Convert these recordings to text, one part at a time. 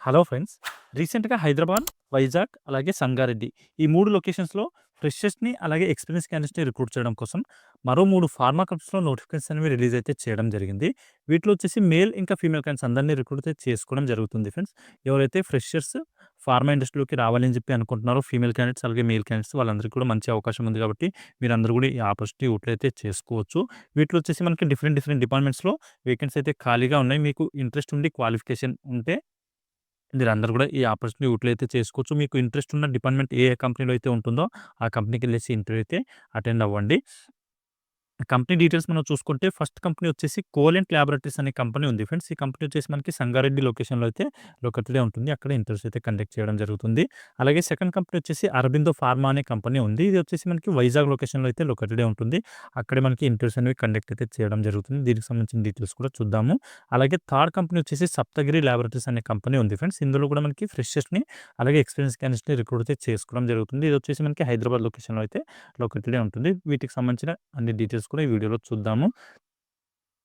Hello friends. రీసెంట్‌గా హైదరాబాద్, వైజాగ్ అలాగే సంగారెడ్డి ఈ 3 లొకేషన్స్‌లో ఫ్రెషర్స్‌ని అలాగే ఎక్స్‌పీరియన్స్ క్యాండిడేట్స్‌ని రిక్రూట్ చేయడం కోసం మరో 3 ఫార్మా కంపెనీస్‌లో నోటిఫికేషన్స్ అనేవి రిలీజ్ అయితే చేయడం జరిగింది. వీటిలో వచ్చేసి మేల్ ఇంకా ఫీమేల్ క్యాండిడేట్స్ అందరిని రిక్రూట్ అయితే చేసుకోవడం జరుగుతుంది ఫ్రెండ్స్. ఎవరైతే ఫ్రెషర్స్ ఫార్మా ఇండస్ట్రీలోకి రావాలని చెప్పి అనుకుంటున్నారో ఫీమేల్ క్యాండిడేట్స్ అలాగే మేల్ క్యాండిడేట్స్ వాళ్ళందరికీ కూడా మంచి అవకాశం ఉంది కాబట్టి మీరందరూ కూడా ఈ ఆపర్చునిటీ యూటిలైజ్ అయితే చేసుకోవచ్చు. వీటిలో వచ్చేసి మనకి డిఫరెంట్ డిఫరెంట్ డిపార్ట్మెంట్స్‌లో వేకెన్సీ అయితే ఖాళీగా ఉన్నాయి. మీకు ఇంట్రెస్ట్ ఉండి క్వాలిఫికేషన్ ఉంటే మీరందరూ కూడా ఈ ఆపర్చునిటీ యూటిలైజ్ అయితే చేసుకోవచ్చు. మీకు ఇంట్రెస్ట్ ఉన్న డిపార్ట్మెంట్ ఏ కంపెనీలో అయితే ఉంటుందో ఆ కంపెనీకెళ్ళేసి ఇంటర్వ్యూ అయితే అటెండ్ అవ్వండి. కంపెనీ డీటెయిల్స్ మనం చూసుకుంటే ఫస్ట్ కంపెనీ వచ్చేసి కోలెంట్ ల్యాబొరేటరీస్ అనే కంపెనీ ఉంది ఫ్రెండ్స్. ఈ కంపెనీ వచ్చేసి మనకి సంగారెడ్డి లొకేషన్‌లో అయితే లొకేటెడే ఉంటుంది. అక్కడ ఇంటర్వ్యూస్ అయితే కండక్ట్ చేయడం జరుగుతుంది. అలాగే సెకండ్ కంపెనీ వచ్చేసి అరబిందో ఫార్మా అనే కంపెనీ ఉంది. ఇది వచ్చేసి మనకి వైజాగ్ లొకేషన్‌లో అయితే లొకేటెడే ఉంటుంది. అక్కడే మనకి ఇంటర్వ్యూస్ అనేవి కండక్ట్ అయితే చేయడం జరుగుతుంది. దీనికి సంబంధించిన డీటెయిల్స్ కూడా చూద్దాము. అలాగే థర్డ్ కంపెనీ వచ్చేసి సప్తగిరి ల్యాబొరేటరీస్ అనే కంపెనీ ఉంది ఫ్రెండ్స్. ఇందులో కూడా మనకి ఫ్రెషర్స్‌ని అలాగే ఎక్స్‌పీరియన్స్ క్యాండిడేట్స్‌ని రిక్రూట్ అయితే చేసుకోవడం జరుగుతుంది. ఇది వచ్చేసి మనకి హైదరాబాద్ లొకేషన్‌లో అయితే లొకేటెడే ఉంటుంది. వీటికి సంబంధించిన అన్ని డీటెయిల్స్ కూడా ఈ వీడియోలో చూద్దాము.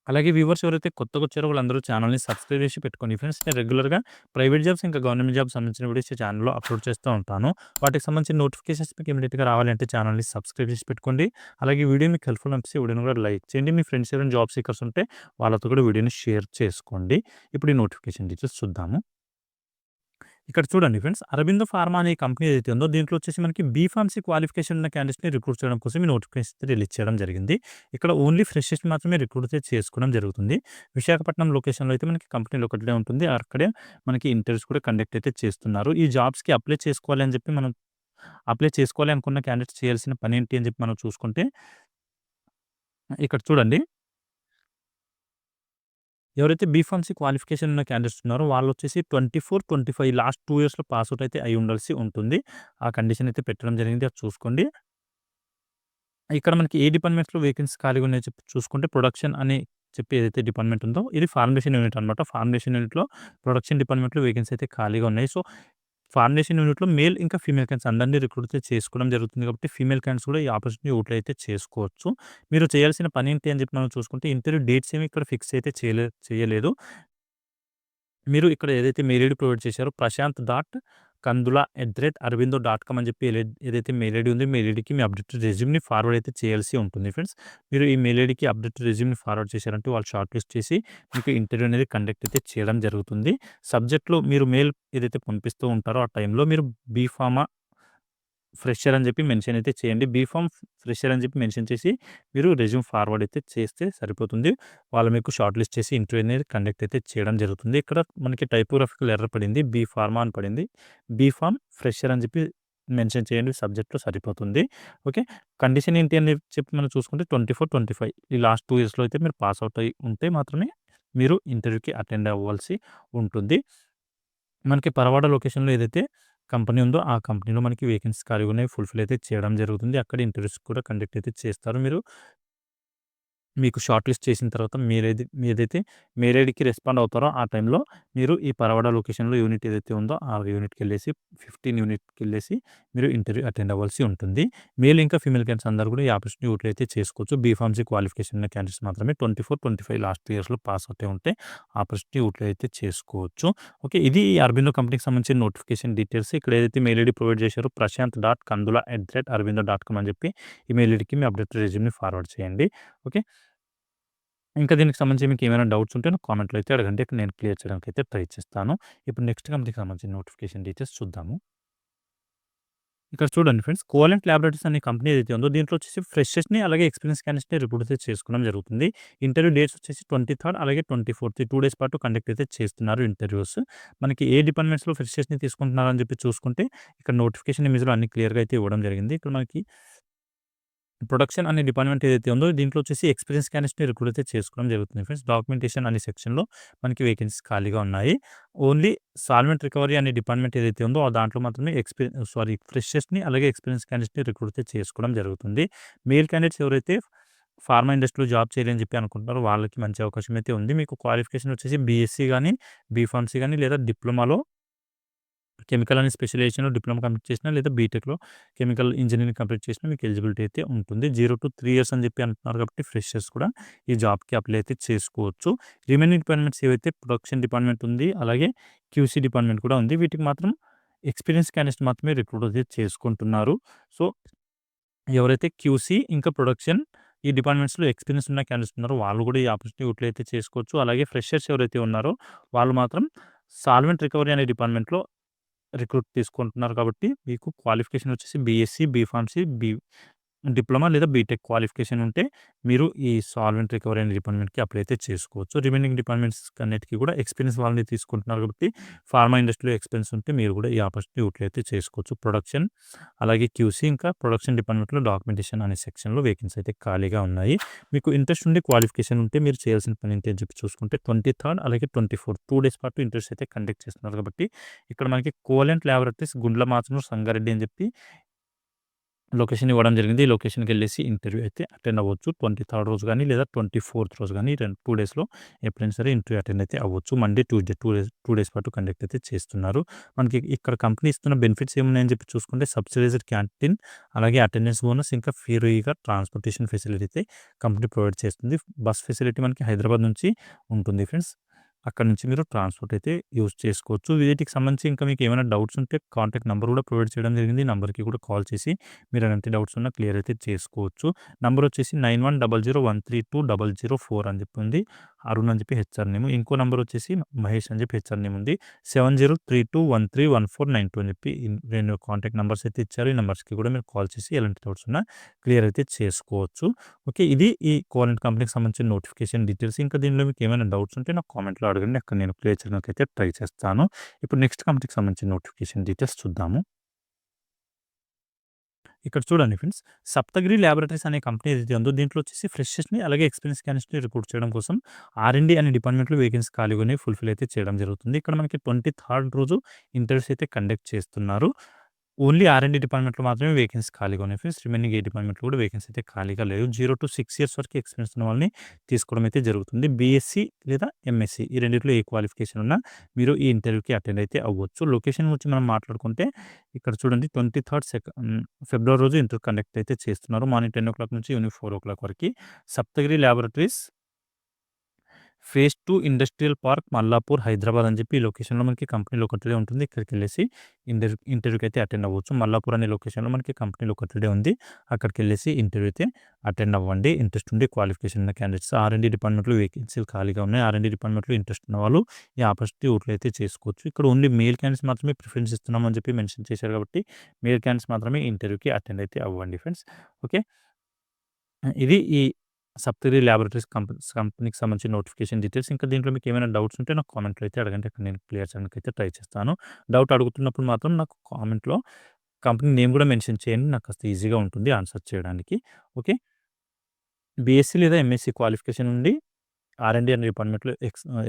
అలాగే వ్యూవర్స్ ఎవరైతే కొత్తగొచ్చారో వాళ్ళందరూ ఛానల్‌ని సబ్స్క్రైబ్ చేసి పెట్టుకోండి ఫ్రెండ్స్. నేను రెగ్యులర్‌గా ప్రైవేట్ జాబ్స్ ఇంకా గవర్నమెంట్ జాబ్స్ సంబంధించిన వీడియోస్ ఈ ఛానెల్‌లో అప్‌లోడ్ చేస్తూ ఉంటాను. వాటికి సంబంధించిన నోటిఫికేషన్స్ మీకు ఇమ్మీడియేట్‌గా రావాలంటే ఛానల్‌ని సబ్స్క్రైబ్ చేసి పెట్టుకోండి. అలాగే వీడియో మీకు హెల్ప్‌ఫుల్ అనిపిస్తే వీడియోని కూడా లైక్ చేయండి. మీ ఫ్రెండ్స్ ఎవరైనా జాబ్ సీకర్స్ ఉంటే వాళ్ళతో కూడా వీడియోని షేర్ చేసుకోండి. ఇప్పుడు ఈ నోటిఫికేషన్ డీటెయిల్స్ చూద్దాము. ఇక్కడ చూడండి ఫ్రెండ్స్. అరబిందో ఫార్మా అనే కంపెనీ ఏదైతే ఉందో దీంట్లో వచ్చేసి మనకి బీఫార్మసీ క్వాలిఫికేషన్ ఉన్న క్యాండిడేట్స్‌ని రిక్రూట్ చేయడం కోసం ఈ నోటిఫికేషన్ రిలీజ్ చేయడం జరిగింది. ఇక్కడ ఓన్లీ ఫ్రెషర్స్‌ని మాత్రమే రిక్రూట్ అయితే చేసుకోవడం జరుగుతుంది. విశాఖపట్నం లొకేషన్‌లో అయితే మనకి కంపెనీ లొకేటెడే ఉంటుంది. అక్కడే మనకి ఇంటర్వ్యూస్ కూడా కండక్ట్ అయితే చేస్తున్నారు. ఈ జాబ్స్‌కి అప్లై చేసుకోవాలి అని చెప్పి మనం అప్లై చేసుకోవాలి అనుకున్న క్యాండిడేట్స్ చేయాల్సిన పనేంటి అని చెప్పి మనం చూసుకుంటే ఇక్కడ చూడండి. ఎవరైతే బీఫార్మసీ క్వాలిఫికేషన్ ఉన్న క్యాండిడేట్స్ ఉన్నారో వాళ్ళొచ్చేసి 24, 25 లాస్ట్ 2 ఇయర్స్‌లో పాస్ ఔట్ అయితే అయ్యి ఉండాల్సి ఉంటుంది. ఆ కండిషన్ అయితే పెట్టడం జరిగింది. అది చూసుకోండి. ఇక్కడ మనకి ఏ డిపార్ట్మెంట్స్‌లో వేకెన్సీ ఖాళీగా ఉన్నాయో చెప్పి చూసుకుంటే ప్రొడక్షన్ అని చెప్పి ఏదైతే డిపార్ట్మెంట్ ఉందో ఇది ఫార్మేషన్ యూనిట్ అనమాట. ఫార్మేషన్ యూనిట్‌లో ప్రొడక్షన్ డిపార్ట్మెంట్‌లో వేకెన్సీ అయితే ఖాళీగా ఉన్నాయి. సో, ఫార్మేషన్ యూనిట్‌లో మేల్ ఇంకా ఫీమేల్ క్యాండిడేట్స్ అందరిని రిక్రూట్ అయితే చేసుకోవడం జరుగుతుంది కాబట్టి ఫీమేల్ క్యాండిడేట్స్ కూడా ఈ ఆపర్చునిటీ యూటిలైజ్ అయితే చేసుకోవచ్చు. మీరు చేయాల్సిన పనేంటి అని చెప్పి మనం చూసుకుంటే ఇంటర్వ్యూ డేట్స్ ఏమి ఇక్కడ ఫిక్స్ అయితే చేయలేదు. మీరు ఇక్కడ ఏదైతే మెయిల్ ఐడీ ప్రొవైడ్ చేశారో prashant.kandula@arvindo.com అని చెప్పి ఏదైతే మెయిల్ ఐడీ ఉందో మెయిల్ ఐడీకి మీ అప్డేటెడ్ రెజ్యూమ్‌ని ఫార్వర్డ్ అయితే చేయాల్సి ఉంటుంది ఫ్రెండ్స్. మీరు ఈ మెయిల్ ఐడీకి అప్డేటెడ్ రెజ్యూమ్‌ని ఫార్వర్డ్ చేశారంటే వాళ్ళు షార్ట్ లిస్ట్ చేసి మీకు ఇంటర్వ్యూ అనేది కండక్ట్ అయితే చేయడం జరుగుతుంది. సబ్జెక్ట్‌లో మీరు మెయిల్ ఏదైతే పంపిస్తూ ఉంటారో ఆ టైంలో మీరు బీఫార్మా ఫ్రెషర్ అని చెప్పి మెన్షన్ అయితే చేయండి. బీఫార్మ్ ఫ్రెషర్ అని చెప్పి మెన్షన్ చేసి మీరు రెజ్యూమ్ ఫార్వర్డ్ అయితే చేస్తే సరిపోతుంది. వాళ్ళు మీకు షార్ట్ లిస్ట్ చేసి ఇంటర్వ్యూ అనేది కండక్ట్ అయితే చేయడం జరుగుతుంది. ఇక్కడ మనకి టైపోగ్రాఫికల్ ఎర్రర్ పడింది. బీ ఫార్మా అని పడింది. బీఫార్మ్ ఫ్రెషర్ అని చెప్పి మెన్షన్ చేయండి. సబ్జెక్ట్‌లో సరిపోతుంది. ఓకే. కండిషన్ ఏంటి అని చెప్పి మనం చూసుకుంటే 24, 25 ఈ లాస్ట్ 2 ఇయర్స్‌లో అయితే మీరు పాస్ ఔట్ అయ్యి ఉంటే మాత్రమే మీరు ఇంటర్వ్యూకి అటెండ్ అవ్వాల్సి ఉంటుంది. మనకి పరవాడ లొకేషన్‌లో ఏదైతే కంపెనీ ఉందో, ఆ కంపెనీలో మనకి వేకెన్సీస్ ఖాళీగా ఉన్నాయి. ఫుల్‌ఫిల్ అయితే చేయడం జరుగుతుంది. అక్కడ ఇంటర్వ్యూస్ కూడా కండక్ట్ అయితే చేస్తారు. మీకు షార్ట్ లిస్ట్ చేసిన తర్వాత మీరైతే మెయిల్ ఐడీకి రెస్పాండ్ అవుతారో ఆ టైంలో మీరు ఈ పరవాడ లొకేషన్‌లో యూనిట్ ఏదైతే ఉందో ఆ యూనిట్‌కెళ్ళేసి 15 యూనిట్‌కెళ్ళేసి మీరు ఇంటర్వ్యూ అటెండ్ అవ్వాల్సి ఉంటుంది. మేల్ ఇంకా ఫీమేల్ క్యాండిడేట్స్ అందరూ కూడా ఈ ఆపర్చునిటీ యూటిలైజ్ అయితే చేసుకోవచ్చు. బీఫార్మసీ క్వాలిఫికేషన్ ఉన్న క్యాండిడేట్స్ మాత్రమే 24, 25 లాస్ట్ 2 ఇయర్స్‌లో పాస్ అవుట్ అయి ఉంటే ఆపర్చునిటీ యూటిలైజ్ అయితే చేసుకోవచ్చు. ఓకే. ఇది ఈ అరబిందో కంపెనీకి సంబంధించిన నోటిఫికేషన్ డీటెయిల్స్. ఇక్కడ ఏదైతే మెయిల్ ఐడీ ప్రొవైడ్ చేశారో prashant.kandula@arvindo.com అని చెప్పి ఈ మెయిల్ ఐడీకి మీ అప్డేటెడ్ రెజ్యూమ్‌ని ఫార్వర్డ్ చేయండి. ఓకే. ఇంకా దీనికి సంబంధించి మీకేమైనా డౌట్స్ ఉంటే నాకు కామెంట్‌లో అయితే అడగండి. ఇక్కడ నేను క్లియర్ చేయడానికైతే ట్రై చేస్తాను. ఇప్పుడు నెక్స్ట్ కంపెనీకి సంబంధించిన నోటిఫికేషన్ డీటెయిల్స్ చూద్దాము. ఇక్కడ చూడండి ఫ్రెండ్స్. కోవలెంట్ ల్యాబొరేటరీస్ అనే కంపెనీ ఏదైతే ఉందో దీంట్లో వచ్చేసి ఫ్రెషర్స్‌ని అలాగే ఎక్స్‌పీరియన్స్ క్యాండిడేట్స్‌ని రిక్రూట్ అయితే చేసుకోవడం జరుగుతుంది. ఇంటర్వ్యూ డేట్స్ వచ్చేసి 23 అలాగే 24 ఈ 2 డేస్ పాటు కండక్ట్ అయితే చేస్తున్నారు ఇంటర్వ్యూస్. మనకి ఏ డిపార్ట్మెంట్స్‌లో ఫ్రెషర్స్‌ని తీసుకుంటున్నారు అని చెప్పి చూసుకుంటే ఇక్కడ నోటిఫికేషన్ ఇమేజ్‌లో అన్ని క్లియర్‌గా అయితే ఇవ్వడం జరిగింది. ఇక్కడ మనకి ప్రొడక్షన్ అనే డిపార్ట్మెంట్ ఏదైతే ఉందో దీంట్లో వచ్చేసి ఎక్స్‌పీరియన్స్ క్యాండిడేట్స్‌ని రిక్రూట్ అయితే చేసుకోవడం జరుగుతుంది ఫ్రెండ్స్. డాక్యుమెంటేషన్ అనే సెక్షన్‌లో మనకి వేకెన్సీస్ ఖాళీగా ఉన్నాయి. ఓన్లీ సాల్వెంట్ రికవరీ అనే డిపార్ట్మెంట్ ఏదైతే ఉందో దాంట్లో మాత్రమే ఫ్రెషర్స్‌ని అలాగే ఎక్స్‌పీరియన్స్ క్యాండిడేట్స్‌ని రిక్రూట్ అయితే చేసుకోవడం జరుగుతుంది. మేల్ క్యాండిడేట్స్ ఎవరైతే ఫార్మా ఇండస్ట్రీలో జాబ్ చేయాలని చెప్పి అనుకుంటున్నారో వాళ్ళకి మంచి అవకాశం అయితే ఉంది. మీకు క్వాలిఫికేషన్ వచ్చేసి బీఎస్సీ గాని, బీఫార్మసీ గాని లేదా డిప్లొమాలో కెమికల్ అని స్పెషలైజేషన్‌లో డిప్లొమా కంప్లీట్ చేసినా లేదా బీటెక్‌లో కెమికల్ ఇంజినీరింగ్ కంప్లీట్ చేసినా మీకు ఎలిజిబిలిటీ అయితే ఉంటుంది. 0-3 ఇయర్స్ అని చెప్పి అంటున్నారు కాబట్టి ఫ్రెషర్స్ కూడా ఈ జాబ్‌కి అప్లై అయితే చేసుకోవచ్చు. రిమైనింగ్ డిపార్ట్మెంట్స్ ఏవైతే ప్రొడక్షన్ డిపార్ట్మెంట్ ఉంది. అలాగే క్యూసీ డిపార్ట్మెంట్ కూడా ఉంది. వీటికి మాత్రం ఎక్స్‌పీరియన్స్ క్యాండిడేట్స్ మాత్రమే రిక్రూట్ అయితే చేసుకుంటున్నారు. సో, ఎవరైతే క్యూసీ ఇంకా ప్రొడక్షన్ ఈ డిపార్ట్మెంట్స్‌లో ఎక్స్‌పీరియన్స్ ఉన్న క్యాండిడేట్స్ ఉన్నారో వాళ్ళు కూడా ఈ ఆపర్చునిటీ యూటిలైజ్ అయితే చేసుకోవచ్చు. అలాగే ఫ్రెషర్స్ ఎవరైతే ఉన్నారో వాళ్ళు మాత్రం సాల్వెంట్ రికవరీ అనే డిపార్ట్మెంట్‌లో రిక్రూట్ తీసుకుంటున్నారు కాబట్టి మీకు క్వాలిఫికేషన్ వచ్చేసి బీఎస్సీ, బీఫార్మసీ, డిప్లొమా లేదా బీటెక్ క్వాలిఫికేషన్ ఉంటే మీరు ఈ సాల్వెంట్ రికవరీ అనే డిపార్ట్మెంట్‌కి అప్లై అయితే చేసుకోవచ్చు. రిమైనింగ్ డిపార్ట్మెంట్స్ అన్నిటికి కూడా ఎక్స్‌పీరియన్స్ వాళ్ళని తీసుకుంటున్నారు కాబట్టి ఫార్మా ఇండస్ట్రీలో ఎక్స్‌పీరియన్స్ ఉంటే మీరు కూడా ఈ ఆపర్చునిటీ యూటిలైజ్ అయితే చేసుకోవచ్చు. ప్రొడక్షన్ అలాగే క్యూసీ ఇంకా ప్రొడక్షన్ డిపార్ట్మెంట్‌లో డాక్యుమెంటేషన్ అనే సెక్షన్‌లో వేకెన్సీ అయితే ఖాళీగా ఉన్నాయి. మీకు ఇంట్రెస్ట్ ఉండి క్వాలిఫికేషన్ ఉంటే మీరు చేయాల్సిన పని ఏంటి అని చెప్పి చూసుకుంటే 23 అలాగే 24 2 డేస్ పాటు ఇంటర్వ్యూస్ అయితే కండక్ట్ చేస్తున్నారు కాబట్టి ఇక్కడ మనకి కోవలెంట్ ల్యాబొరేటరీస్ గుండ్లమాచనూరు, సంగారెడ్డి అని చెప్పి లొకేషన్ ఇవ్వడం జరిగింది. ఈ లొకేషన్‌కెళ్ళేసి ఇంటర్వ్యూ అయితే అటెండ్ అవ్వచ్చు. 23 రోజు గానీ, లేదా 24th రోజు గానీ 2 డేస్‌లో ఎప్పుడైనా సరే ఇంటర్వ్యూ అటెండ్ అయితే అవ్వచ్చు. మండే, ట్యూస్‌డే 2 డేస్ పాటు కండక్ట్ అయితే చేస్తున్నారు. మనకి ఇక్కడ కంపెనీ ఇస్తున్న బెనిఫిట్స్ ఏమున్నాయని చెప్పి చూసుకుంటే సబ్సిడైజ్డ్ క్యాంటీన్, అలాగే అటెండెన్స్ బోనస్, ఇంకా ఫ్రీగా ట్రాన్స్‌పోర్టేషన్ ఫెసిలిటీ అయితే కంపెనీ ప్రొవైడ్ చేస్తుంది. బస్ ఫెసిలిటీ మనకి హైదరాబాద్ నుంచి ఉంటుంది ఫ్రెండ్స్. అక్కడి నుంచి మీరు ట్రాన్స్‌పోర్ట్ అయితే యూజ్ చేసుకోవచ్చు. వీటికి సంబంధించి ఇంకా మీకు ఏమైనా డౌట్స్ ఉంటే కాంటాక్ట్ నంబర్ కూడా ప్రొవైడ్ చేయడం జరిగింది. నంబర్‌కి కూడా కాల్ చేసి మీరు ఎలాంటి డౌట్స్ ఉన్నా క్లియర్ అయితే చేసుకోవచ్చు. నంబర్ వచ్చేసి 9100132004 అని చెప్పి ఉంది. అరుణ్ అని చెప్పి హెచ్ఆర్ నేమ్. ఇంకో నంబర్ వచ్చేసి మహేష్ అని చెప్పి హెచ్ఆర్ నేమ్ ఉంది. 7032131492 అని చెప్పి 2 కాంటాక్ట్ నంబర్స్ అయితే ఇచ్చారు. ఈ నంబర్స్‌కి కూడా మీరు కాల్ చేసి ఎలాంటి డౌట్స్ ఉన్నా క్లియర్ అయితే చేసుకోవచ్చు. ఓకే. ఇది ఈ కోవలెంట్ కంపెనీకి సంబంధించిన నోటిఫికేషన్ డీటెయిల్స్. ఇంకా దీనిలో మీకు ఏమైనా డౌట్స్ ఉంటే నాకు కామెంట్‌లో అడగండి. అక్కడ నేను క్లియర్ చేయడానికైతే ట్రై చేస్తాను. ఇప్పుడు నెక్స్ట్ కంపెనీకి సంబంధించిన నోటిఫికేషన్ డీటెయిల్స్ చూద్దాము. ఇక్కడ చూడండి ఫ్రెండ్స్, సప్తగిరి ల్యాబొరేటరీస్ అనే కంపెనీ ఏదైతే ఉందో దీంట్లో వచ్చేసి ఫ్రెషర్స్‌ని అలాగే ఎక్స్‌పీరియన్స్ క్యాండిడేట్స్‌ని రిక్రూట్ చేయడం కోసం ఆర్&డి అనే డిపార్ట్మెంట్‌లో వేకెన్సీ ఖాళీగా ఉన్నాయి. ఫుల్‌ఫిల్ అయితే చేయడం జరుగుతుంది. ఇక్కడ మనకి 23rd రోజు ఇంటర్వ్యూస్ అయితే కండక్ట్ చేస్తున్నారు. ఓన్లీ ఆర్&డి డిపార్ట్మెంట్‌లో మాత్రమే వేకెన్సీ ఖాళీగా ఉన్నాయి ఫ్రెండ్స్. రిమైనింగ్ ఏ డిపార్ట్మెంట్‌లో కూడా వేకెన్సీ అయితే ఖాళీగా లేవు. 0-6 ఇయర్స్ వరకు ఎక్స్‌పీరియన్స్ ఉన్న వాళ్ళని తీసుకోవడం అయితే జరుగుతుంది. బీఎస్సీ లేదా ఎంఎస్సీ ఈ రెండిట్లో ఏ క్వాలిఫికేషన్ ఉన్నా మీరు ఈ ఇంటర్వ్యూకి అటెండ్ అయితే అవ్వచ్చు. లొకేషన్ గురించి మనం మాట్లాడుకుంటే ఇక్కడ చూడండి 23rd ఫిబ్రవరి రోజు ఇంటర్వ్యూ కండక్ట్ అయితే చేస్తున్నారు. మార్నింగ్ 10:00 నుంచి ఈవినింగ్ 4:00 వరకి. Saptagiri laboratories phase 2 industrial park Mallapur, Hyderabad అని చెప్పి ఈ లొకేషన్‌లో మనకి కంపెనీ లొకేటెడే ఉంటుంది. ఇక్కడికెళ్ళేసి ఇంటర్వ్యూకి అయితే అటెండ్ అవ్వచ్చు. మల్లాపూర్ అనే లొకేషన్‌లో మనకి కంపెనీ లొకేటెడే ఉంది. అక్కడికెళ్ళేసి ఇంటర్వ్యూ అయితే అటెండ్ అవ్వండి. ఇంట్రెస్ట్ ఉండి క్వాలిఫికేషన్ ఉన్న క్యాండిడేట్స్ ఆర్&డి డిపార్ట్మెంట్‌లో వేకెన్సీలు ఖాళీగా ఉన్నాయి. ఆర్&డి డిపార్ట్మెంట్‌లో ఇంట్రెస్ట్ ఉన్న వాళ్ళు ఈ ఆపర్చునిటీ యూటిలైజ్ అయితే చేసుకోవచ్చు. ఇక్కడ ఓన్లీ మెయిల్ క్యాండిడేట్స్ మాత్రమే ప్రిఫరెన్స్ ఇస్తున్నాం అని చెప్పి మెన్షన్ చేశారు కాబట్టి మెయిల్ క్యాండిడేట్స్ మాత్రమే ఇంటర్వ్యూకి అటెండ్ అయితే అవ్వండి ఫ్రెండ్స్. ఓకే. ఇది ఈ సప్తగిరి ల్యాబొరేటరీస్ కంపెనీకి సంబంధించిన నోటిఫికేషన్ డీటెయిల్స్. ఇంకా దీంట్లో మీకు ఏమైనా డౌట్స్ ఉంటే నాకు కామెంట్‌లో అయితే అడగండి. అక్కడ నేను క్లియర్ చేయడానికైతే ట్రై చేస్తాను. డౌట్ అడుగుతున్నప్పుడు మాత్రం నాకు కామెంట్‌లో కంపెనీ నేమ్ కూడా మెన్షన్ చేయండి. నాకు కాస్త ఈజీగా ఉంటుంది ఆన్సర్ చేయడానికి. ఓకే. బీఎస్సీ లేదా ఎంఎస్సీ క్వాలిఫికేషన్ ఉండి ఆర్&డి అనే డిపార్ట్మెంట్‌లో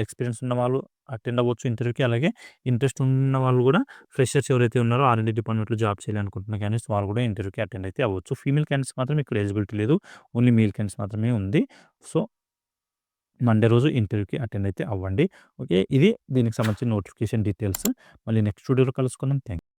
ఎక్స్‌పీరియన్స్ ఉన్న వాళ్ళు అటెండ్ అవ్వచ్చు ఇంటర్వ్యూకి. అలాగే ఇంట్రెస్ట్ ఉన్న వాళ్ళు కూడా ఫ్రెషర్స్ ఎవరైతే ఉన్నారో ఆర్&డి డిపార్ట్మెంట్‌లో జాబ్ చేయాలనుకుంటున్న క్యాండిడేట్స్ వాళ్ళు కూడా ఇంటర్వ్యూకి అటెండ్ అయితే అవ్వచ్చు. ఫీమేల్ క్యాండిడేట్స్ మాత్రం ఇక్కడ ఎలిజిబిలిటీ లేదు. ఓన్లీ మేల్ క్యాండిడేట్స్ మాత్రమే ఉంది. సో, మండే రోజు ఇంటర్వ్యూకి అటెండ్ అయితే అవ్వండి. ఓకే. ఇది దీనికి సంబంధించిన నోటిఫికేషన్ డీటెయిల్స్. మళ్ళీ నెక్స్ట్ వీడియోలో కలుసుకుందాం. థాంక్